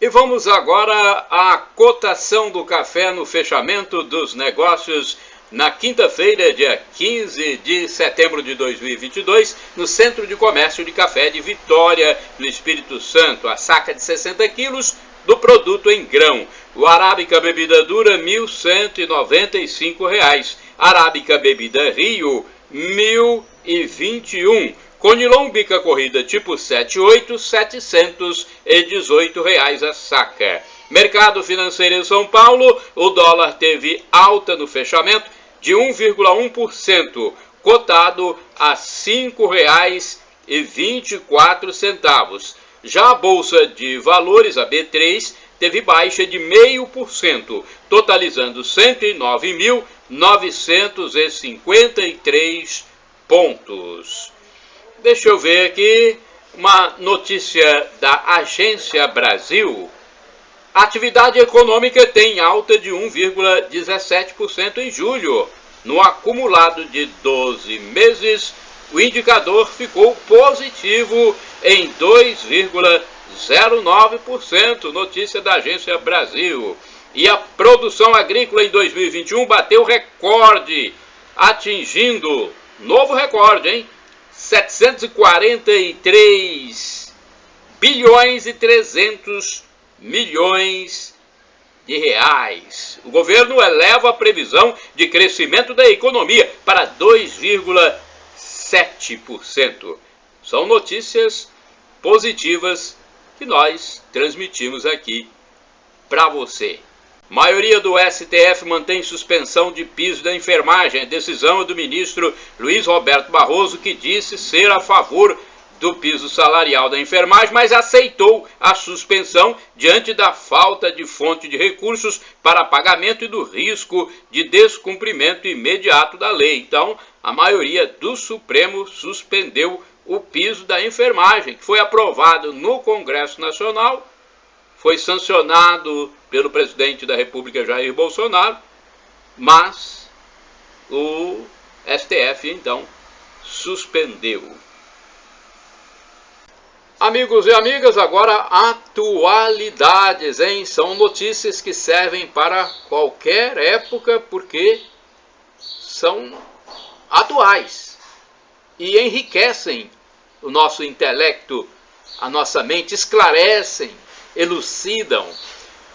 E vamos agora à cotação do café no fechamento dos negócios na quinta-feira, dia 15 de setembro de 2022, no Centro de Comércio de Café de Vitória, no Espírito Santo. A saca de 60 quilos do produto em grão. O Arábica Bebida Dura, R$ 1.195. Arábica Bebida Rio, R$ 1.021. Conilon Bica Corrida tipo 78, R$ 718 a saca. Mercado financeiro em São Paulo, o dólar teve alta no fechamento de 1,1%, cotado a R$ 5,24. Já a Bolsa de Valores, a B3, teve baixa de 0,5%, totalizando 109.953 pontos. Deixa eu ver aqui uma notícia da Agência Brasil. A atividade econômica tem alta de 1,17% em julho. No acumulado de 12 meses, o indicador ficou positivo em 2,09%, notícia da Agência Brasil. E a produção agrícola em 2021 bateu recorde, atingindo novo recorde, hein? 743 bilhões e 300 milhões de reais. O governo eleva a previsão de crescimento da economia para 2,7%. São notícias positivas que nós transmitimos aqui para você. Maioria do STF mantém suspensão de piso da enfermagem. A decisão é do ministro Luiz Roberto Barroso, que disse ser a favor do piso salarial da enfermagem, mas aceitou a suspensão diante da falta de fonte de recursos para pagamento e do risco de descumprimento imediato da lei. Então, a maioria do Supremo suspendeu o piso da enfermagem, que foi aprovado no Congresso Nacional, foi sancionado pelo presidente da República, Jair Bolsonaro, mas o STF, então, suspendeu. Amigos e amigas, agora atualidades, hein? São notícias que servem para qualquer época, porque são atuais e enriquecem o nosso intelecto, a nossa mente, esclarecem, elucidam.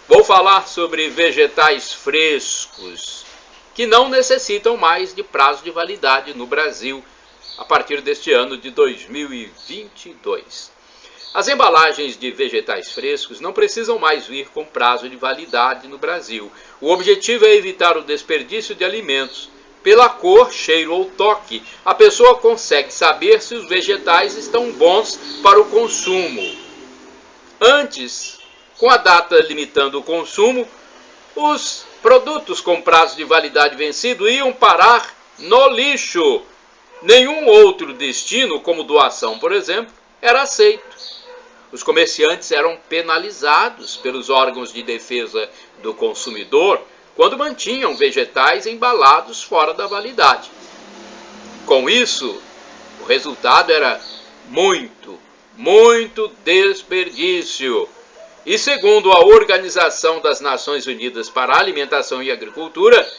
Vou falar sobre vegetais frescos que não necessitam mais de prazo de validade no Brasil a partir deste ano de 2022. As embalagens de vegetais frescos não precisam mais vir com prazo de validade no Brasil. O objetivo é evitar o desperdício de alimentos. Pela cor, cheiro ou toque, a pessoa consegue saber se os vegetais estão bons para o consumo. Antes, com a data limitando o consumo, os produtos com prazo de validade vencido iam parar no lixo. Nenhum outro destino, como doação, por exemplo, era aceito. Os comerciantes eram penalizados pelos órgãos de defesa do consumidor quando mantinham vegetais embalados fora da validade. Com isso, o resultado era muito desperdício. E segundo a Organização das Nações Unidas para a Alimentação e Agricultura,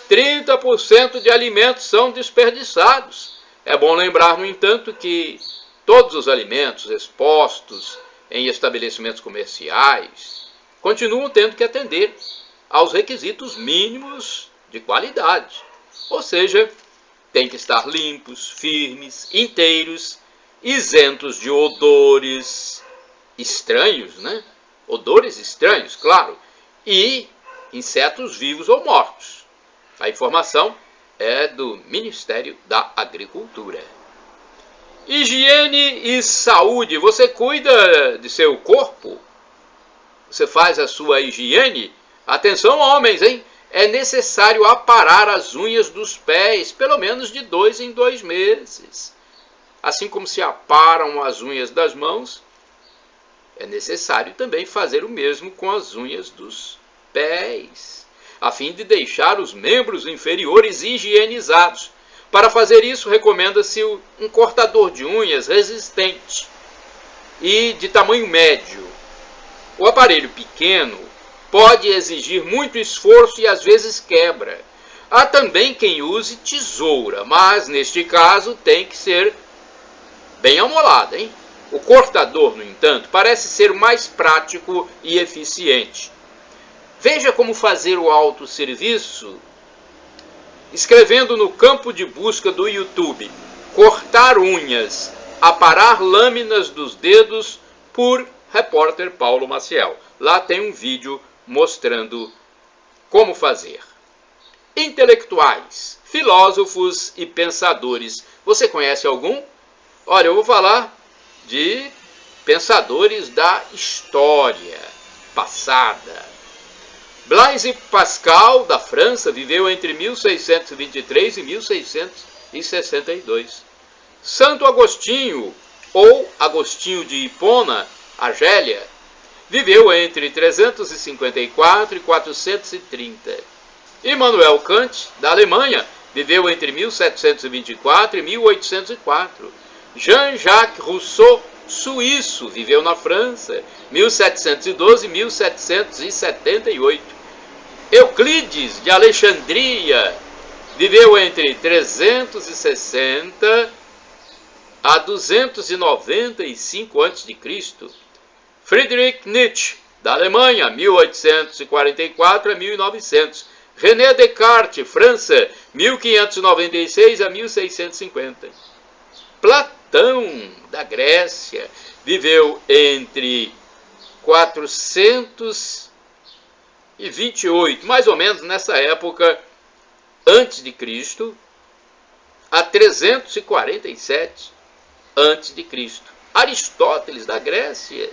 30% de alimentos são desperdiçados. É bom lembrar, no entanto, que todos os alimentos expostos em estabelecimentos comerciais continuam tendo que atender aos requisitos mínimos de qualidade. Ou seja, tem que estar limpos, firmes, inteiros, isentos de odores estranhos, né? Odores estranhos, claro, e insetos vivos ou mortos. A informação é do Ministério da Agricultura. Higiene e saúde. Você cuida de seu corpo? Você faz a sua higiene? Atenção, homens, hein? É necessário aparar as unhas dos pés, pelo menos de 2 em 2 meses. Assim como se aparam as unhas das mãos, é necessário também fazer o mesmo com as unhas dos pés, a fim de deixar os membros inferiores higienizados. Para fazer isso, recomenda-se um cortador de unhas resistente e de tamanho médio. O aparelho pequeno pode exigir muito esforço e às vezes quebra. Há também quem use tesoura, mas neste caso tem que ser bem amolada, hein? O cortador, no entanto, parece ser mais prático e eficiente. Veja como fazer o autosserviço escrevendo no campo de busca do YouTube: cortar unhas, aparar lâminas dos dedos, por repórter Paulo Maciel. Lá tem um vídeo mostrando como fazer. Intelectuais, filósofos e pensadores. Você conhece algum? Olha, eu vou falar de pensadores da história passada. Blaise Pascal, da França, viveu entre 1623 e 1662. Santo Agostinho, ou Agostinho de Hipona, Argélia, viveu entre 354 e 430. Immanuel Kant, da Alemanha, viveu entre 1724 e 1804. Jean-Jacques Rousseau, suíço, viveu na França, 1712 e 1778. Euclides, de Alexandria, viveu entre 360 a 295 a.C. Friedrich Nietzsche, da Alemanha, 1844 a 1900. René Descartes, França, 1596 a 1650. Platão, da Grécia, viveu entre 428, mais ou menos nessa época, antes de Cristo, a 347 antes de Cristo. Aristóteles, da Grécia,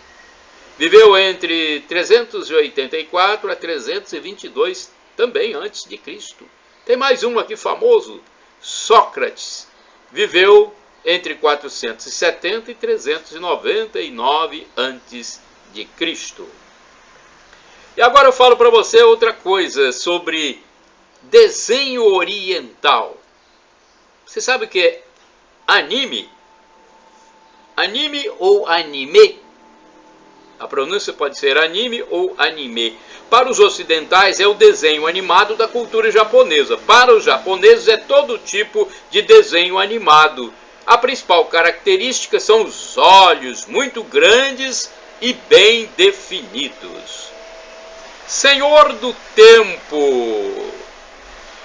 viveu entre 384 a 322, também antes de Cristo. Tem mais um aqui famoso, Sócrates, viveu entre 470 e 399 antes de Cristo. E agora eu falo para você outra coisa sobre desenho oriental. Você sabe o que é anime? Anime ou anime? A pronúncia pode ser anime ou anime. Para os ocidentais é o desenho animado da cultura japonesa. Para os japoneses é todo tipo de desenho animado. A principal característica são os olhos muito grandes e bem definidos. Senhor do tempo.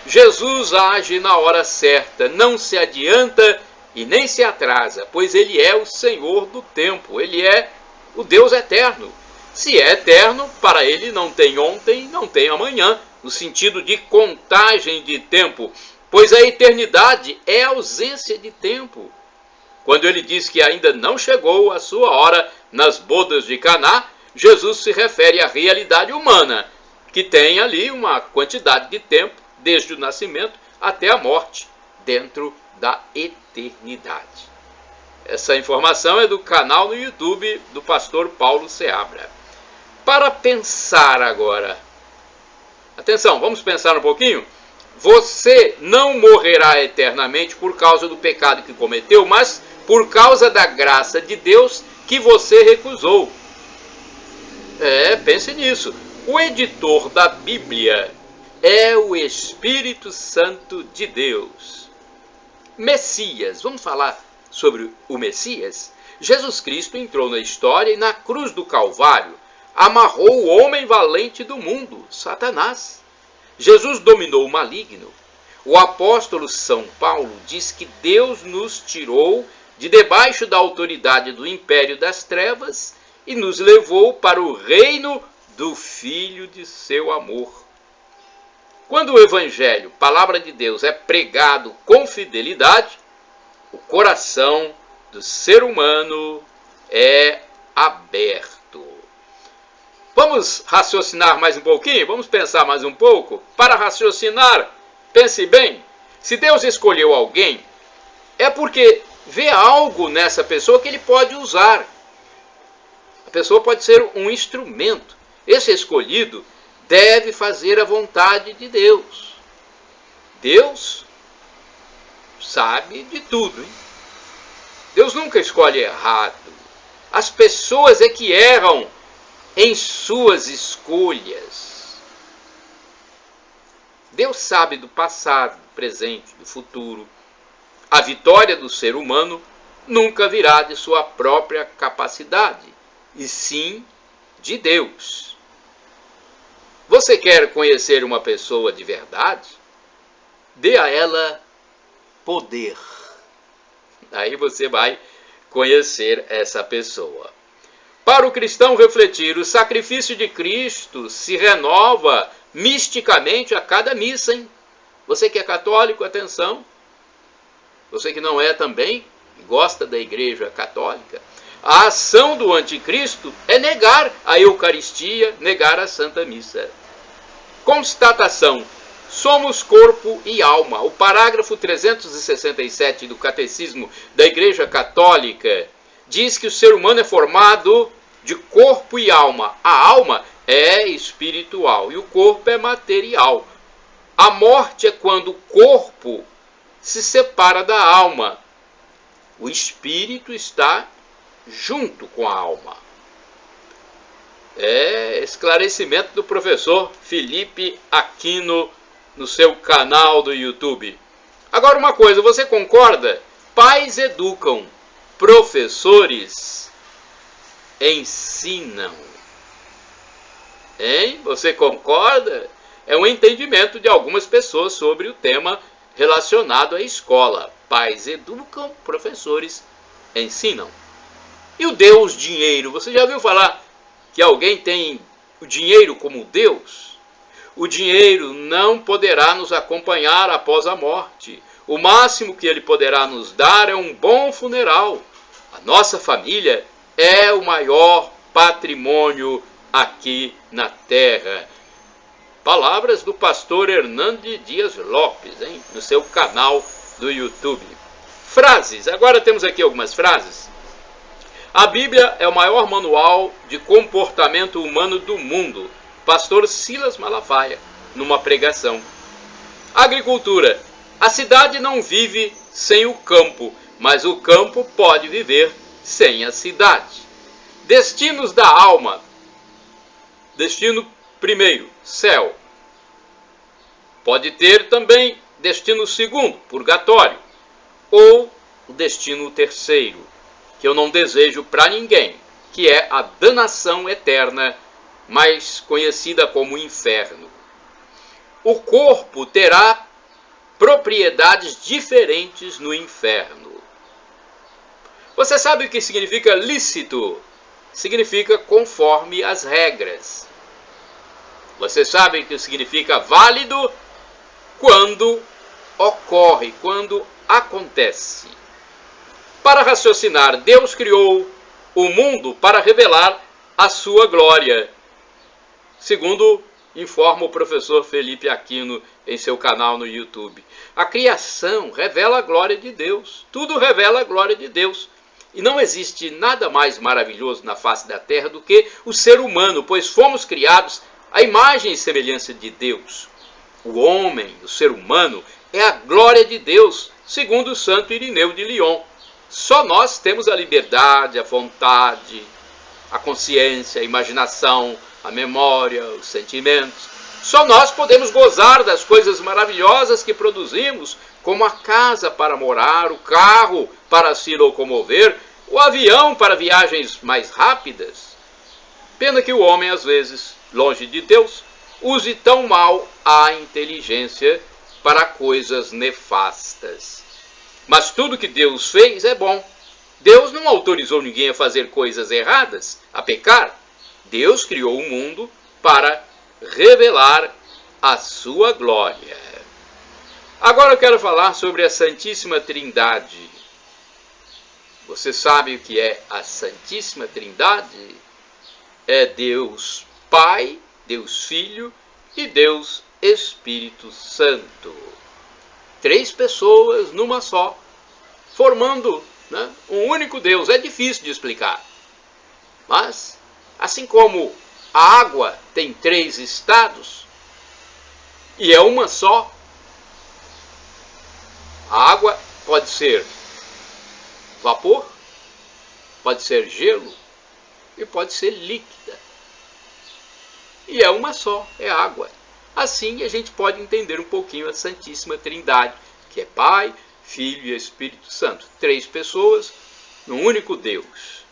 Jesus age na hora certa, não se adianta e nem se atrasa, pois ele é o Senhor do tempo, ele é o Deus eterno. Se é eterno, para ele não tem ontem, não tem amanhã, no sentido de contagem de tempo, pois a eternidade é a ausência de tempo. Quando ele diz que ainda não chegou a sua hora nas bodas de Caná, Jesus se refere à realidade humana, que tem ali uma quantidade de tempo, desde o nascimento até a morte, dentro da eternidade. Essa informação é do canal no YouTube do pastor Paulo Seabra. Para pensar agora, atenção, vamos pensar um pouquinho? Você não morrerá eternamente por causa do pecado que cometeu, mas por causa da graça de Deus que você recusou. Pense nisso. O editor da Bíblia é o Espírito Santo de Deus. Messias, vamos falar sobre o Messias? Jesus Cristo entrou na história e na cruz do Calvário amarrou o homem valente do mundo, Satanás. Jesus dominou o maligno. O apóstolo São Paulo diz que Deus nos tirou de debaixo da autoridade do império das trevas e nos levou para o reino do Filho de seu amor. Quando o Evangelho, palavra de Deus, é pregado com fidelidade, o coração do ser humano é aberto. Vamos Vamos raciocinar mais um pouquinho? Vamos pensar mais um pouco? Para raciocinar, pense bem. Se Deus escolheu alguém, é porque vê algo nessa pessoa que ele pode usar. A pessoa pode ser um instrumento. Esse escolhido deve fazer a vontade de Deus. Deus sabe de tudo, hein? Deus nunca escolhe errado. As pessoas é que erram em suas escolhas. Deus sabe do passado, do presente, do futuro. A vitória do ser humano nunca virá de sua própria capacidade, e sim de Deus. Você quer conhecer uma pessoa de verdade? Dê a ela poder. Aí você vai conhecer essa pessoa. Para o cristão refletir, o sacrifício de Cristo se renova misticamente a cada missa, hein? Você que é católico, atenção. Você que não é também, gosta da Igreja Católica. A ação do anticristo é negar a Eucaristia, negar a Santa Missa. Constatação: somos corpo e alma. O parágrafo 367 do Catecismo da Igreja Católica diz que o ser humano é formado de corpo e alma. A alma é espiritual e o corpo é material. A morte é quando o corpo se separa da alma. O espírito está junto com a alma. É esclarecimento do professor Felipe Aquino no seu canal do YouTube. Agora uma coisa, você concorda? Pais educam, professores ensinam. Hein? Você concorda? É um entendimento de algumas pessoas sobre o tema relacionado à escola. Pais educam, professores ensinam. E o Deus dinheiro? Você já ouviu falar que alguém tem o dinheiro como Deus? O dinheiro não poderá nos acompanhar após a morte. O máximo que ele poderá nos dar é um bom funeral. A nossa família é o maior patrimônio aqui na terra. Palavras do pastor Hernandes Dias Lopes, hein? No seu canal do YouTube. Frases. Agora temos aqui algumas frases. A Bíblia é o maior manual de comportamento humano do mundo. Pastor Silas Malafaia, numa pregação. Agricultura. A cidade não vive sem o campo, mas o campo pode viver sem a cidade. Destinos da alma. Destino primeiro, céu. Pode ter também destino segundo, purgatório. Ou o destino terceiro, que eu não desejo para ninguém, que é a danação eterna, mais conhecida como inferno. O corpo terá propriedades diferentes no inferno. Você sabe o que significa lícito? Significa conforme as regras. Você sabe o que significa válido? Quando ocorre, quando acontece. Para raciocinar, Deus criou o mundo para revelar a sua glória, segundo informa o professor Felipe Aquino em seu canal no YouTube. A criação revela a glória de Deus. Tudo revela a glória de Deus. E não existe nada mais maravilhoso na face da terra do que o ser humano, pois fomos criados à imagem e semelhança de Deus. O homem, o ser humano, é a glória de Deus, segundo o santo Irineu de Lyon. Só nós temos a liberdade, a vontade, a consciência, a imaginação, a memória, os sentimentos. Só nós podemos gozar das coisas maravilhosas que produzimos, como a casa para morar, o carro para se locomover, o avião para viagens mais rápidas. Pena que o homem, às vezes, longe de Deus, use tão mal a inteligência para coisas nefastas. Mas tudo que Deus fez é bom. Deus não autorizou ninguém a fazer coisas erradas, a pecar. Deus criou o mundo para revelar a sua glória. Agora eu quero falar sobre a Santíssima Trindade. Você sabe o que é a Santíssima Trindade? É Deus Pai, Deus Filho e Deus Espírito Santo. 3 pessoas numa só, formando, né, um único Deus. É difícil de explicar. Mas, assim como a água tem 3 estados e é uma só, a água pode ser vapor, pode ser gelo e pode ser líquida. E é uma só, é água. Assim a gente pode entender um pouquinho a Santíssima Trindade, que é Pai, Filho e Espírito Santo. 3 pessoas num único Deus.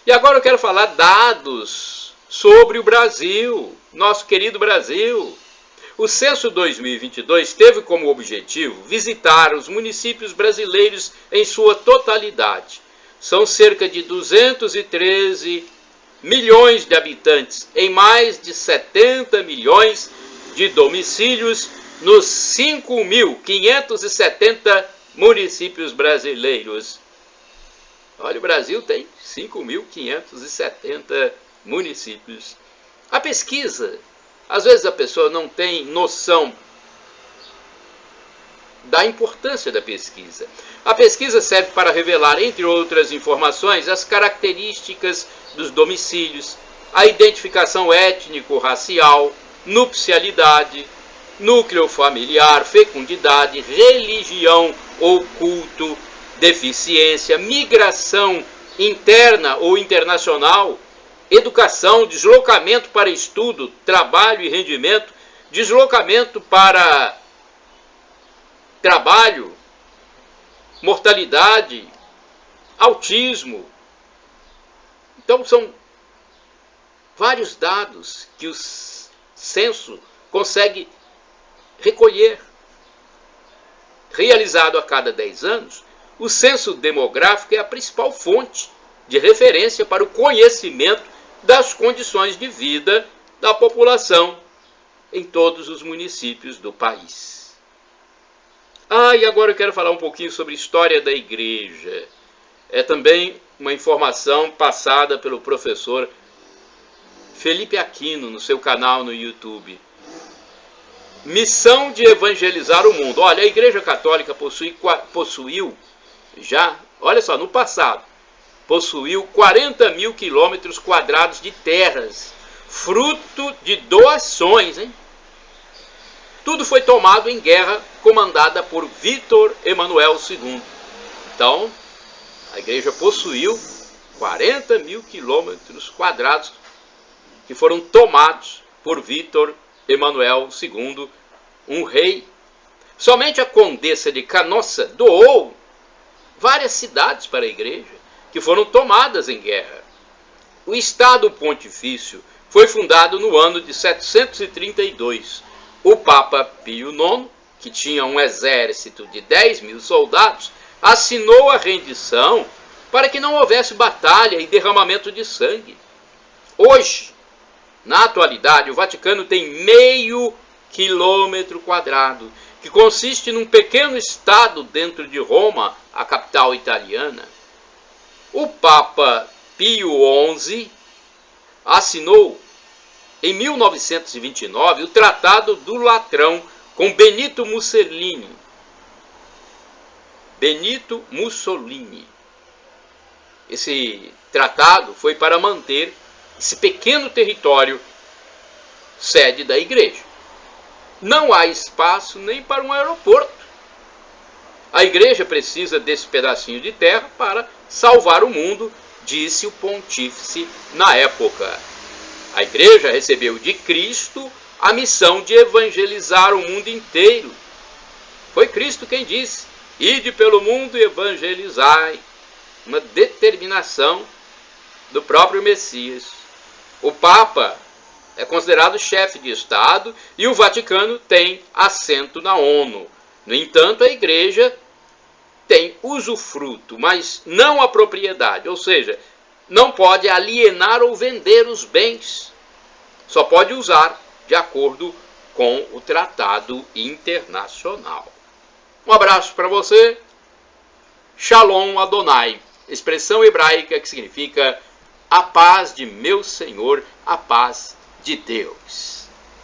E agora eu quero falar dados sobre o Brasil, nosso querido Brasil. O Censo 2022 teve como objetivo visitar os municípios brasileiros em sua totalidade. São cerca de 213 milhões de habitantes em mais de 70 milhões de domicílios nos 5.570 municípios brasileiros. Olha, o Brasil tem 5.570 municípios. A pesquisa, às vezes a pessoa não tem noção da importância da pesquisa. A pesquisa serve para revelar, entre outras informações, as características dos domicílios, a identificação étnico-racial, nupcialidade, núcleo familiar, fecundidade, religião ou culto, deficiência, migração interna ou internacional, educação, deslocamento para estudo, trabalho e rendimento, deslocamento para trabalho, mortalidade, autismo. Então são vários dados que o censo consegue recolher. Realizado a cada 10 anos, o censo demográfico é a principal fonte de referência para o conhecimento das condições de vida da população em todos os municípios do país. E agora eu quero falar um pouquinho sobre a história da igreja. É também uma informação passada pelo professor Felipe Aquino no seu canal no YouTube. Missão de evangelizar o mundo. Olha, a Igreja Católica possuiu já, olha só, no passado, possuiu 40 mil quilômetros quadrados de terras, fruto de doações, hein? Tudo foi tomado em guerra comandada por Vítor Emanuel II. Então, a igreja possuiu 40 mil quilômetros quadrados que foram tomados por Vítor Emanuel II, um rei. Somente a Condessa de Canossa doou várias cidades para a igreja, que foram tomadas em guerra. O Estado Pontifício foi fundado no ano de 732. O Papa Pio IX, que tinha um exército de 10 mil soldados, assinou a rendição para que não houvesse batalha e derramamento de sangue. Hoje, na atualidade, o Vaticano tem meio quilômetro quadrado, que consiste num pequeno estado dentro de Roma, a capital italiana. O Papa Pio XI assinou em 1929 o Tratado do Latrão com Benito Mussolini. Esse tratado foi para manter esse pequeno território sede da igreja. Não há espaço nem para um aeroporto. A igreja precisa desse pedacinho de terra para salvar o mundo, disse o pontífice na época. A igreja recebeu de Cristo a missão de evangelizar o mundo inteiro. Foi Cristo quem disse: ide pelo mundo e evangelizai. Uma determinação do próprio Messias. O Papa é considerado chefe de Estado e o Vaticano tem assento na ONU. No entanto, a igreja tem usufruto, mas não a propriedade, ou seja, não pode alienar ou vender os bens. Só pode usar de acordo com o tratado internacional. Um abraço para você. Shalom Adonai, expressão hebraica que significa a paz de meu Senhor, a paz de Deus.